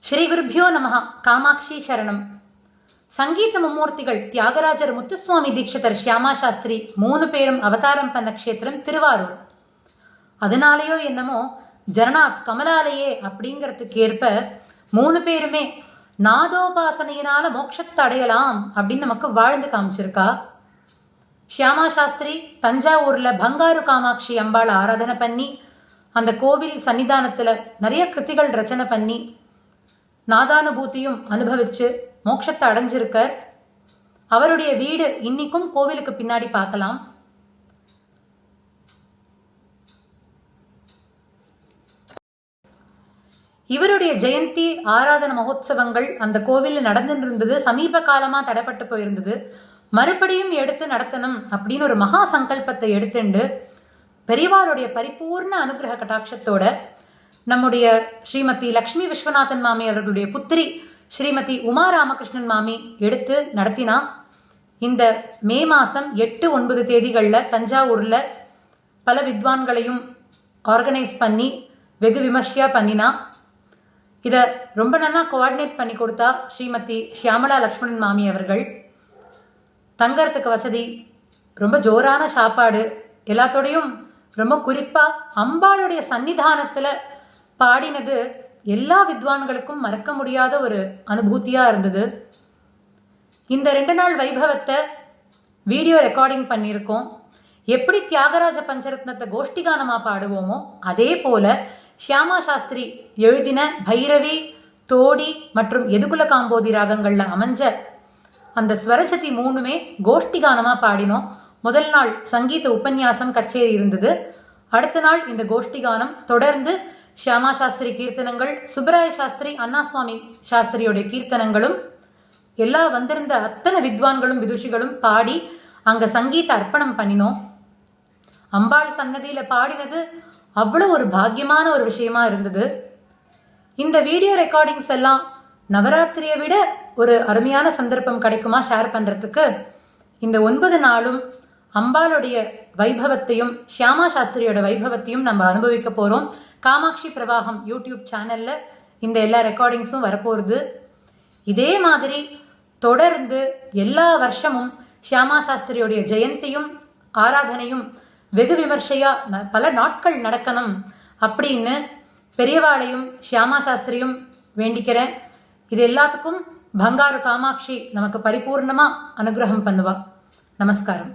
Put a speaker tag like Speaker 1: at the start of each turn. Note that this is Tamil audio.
Speaker 1: ஸ்ரீ குருபியோ நமஹ. காமாட்சி சரணம். சங்கீத மும்மூர்த்திகள் தியாகராஜர், முத்துசுவாமி தீட்சிதர், ஷியாமா சாஸ்திரி 3 பேரும் அவதாரம் பண்ண க்ஷேத்திரம் திருவாரூர். அதனாலேயோ என்னமோ ஜனநாத் கமலாலயே அப்படிங்கிறதுக்கு ஏற்ப 3 பேருமே நாதோபாசனையினால மோட்சத்தை அடையலாம் அப்படின்னு நமக்கு வாழ்ந்து காமிச்சிருக்கா. ஷியாமா சாஸ்திரி தஞ்சாவூர்ல பங்காரு காமாட்சி அம்பாள் ஆராதனை பண்ணி அந்த கோவில் சன்னிதானத்துல நிறைய கிருத்திகள் ரச்சனை பண்ணி நாதானுபூதியும் அனுபவிச்சு மோட்சத்தை அடைஞ்சிருக்கார். அவருடைய வீடு இன்னைக்கும் கோவிலுக்கு பின்னாடி பார்க்கலாம். இவருடைய ஜெயந்தி ஆராதன மகோத்சவங்கள் அந்த கோவிலில் நடந்துட்டு இருந்தது. சமீப காலமா தடைப்பட்டு போயிருந்தது. மறுபடியும் எடுத்து நடத்தணும் அப்படின்னு ஒரு மகா சங்கல்பத்தை எடுத்துண்டு பெரியவாளுடைய பரிபூர்ண அனுகிரக கட்டாட்சத்தோட நம்முடைய ஸ்ரீமதி லக்ஷ்மி விஸ்வநாதன் மாமி அவர்களுடைய புத்திரி ஸ்ரீமதி உமா ராமகிருஷ்ணன் மாமி எடுத்து நடத்தினா. இந்த மே மாதம் 8, 9 தேதிகளில் தஞ்சாவூரில் பல வித்வான்களையும் ஆர்கனைஸ் பண்ணி வெகு விமர்சையாக பண்ணினா. இதை ரொம்ப நல்லா கோஆர்டினேட் பண்ணி கொடுத்தா ஸ்ரீமதி ஷியாமலா லக்ஷ்மணன் மாமி அவர்கள். தங்கறதுக்கு வசதி, ரொம்ப ஜோரான சாப்பாடு, எல்லாத்தோடையும் ரொம்ப குறிப்பாக அம்பாளுடைய சன்னிதானத்தில் பாடினது எல்லா வித்வான்களுக்கும் மறக்க முடியாத ஒரு அனுபூதியாக இருந்தது. இந்த 2 நாள் வைபவத்தை வீடியோ ரெக்கார்டிங் பண்ணியிருக்கோம். எப்படி தியாகராஜ பஞ்சரத்னத்தை கோஷ்டிகானமாக பாடுவோமோ அதே போல ஷியாமா சாஸ்திரி எழுதின பைரவி, தோடி மற்றும் எதுகுல காம்போதி ராகங்களில் அமைஞ்ச அந்த ஸ்வரஜதி 3மே கோஷ்டிகானமாக பாடினோம். முதல் நாள் சங்கீத உபன்யாசம் கச்சேரி இருந்தது. அடுத்த நாள் இந்த கோஷ்டிகானம் தொடர்ந்து ஷியாமா சாஸ்திரி கீர்த்தனங்கள், சுப்பராய சாஸ்திரி, அண்ணா சுவாமி சாஸ்திரியோடைய கீர்த்தனங்களும் எல்லா வந்திருந்த அத்தனை வித்வான்களும் விதுஷிகளும் பாடி அங்கே சங்கீத அர்ப்பணம் பண்ணினோம். அம்பாள் சன்னதியில் பாடினது அவ்வளோ ஒரு பாக்கியமான ஒரு விஷயமா இருந்தது. இந்த வீடியோ ரெக்கார்டிங்ஸ் எல்லாம் நவராத்திரியை விட ஒரு அருமையான சந்தர்ப்பம் கிடைக்குமா ஷேர் பண்ணுறதுக்கு. இந்த 9 நாளும் அம்பாளுடைய வைபவத்தையும் ஷியாமா சாஸ்திரியோட வைபவத்தையும் நம்ம அனுபவிக்க போகிறோம். காமாட்சி பிரவாகம் யூடியூப் சேனலில் இந்த எல்லா ரெக்கார்டிங்ஸும் வரப்போகுது. இதே மாதிரி தொடர்ந்து எல்லா வருஷமும் ஷியாமா சாஸ்திரியோடைய ஜெயந்தியும் ஆராதனையும் வெகு விமர்சையாக பல நாட்கள் நடக்கணும் அப்படின்னு பெரியவாளையும் ஷியாமா சாஸ்திரியும் வேண்டிக்கிறேன். இது எல்லாத்துக்கும் பங்காரு காமாட்சி நமக்கு பரிபூர்ணமாக அனுகிரகம் பண்ணுவா. நமஸ்காரம்.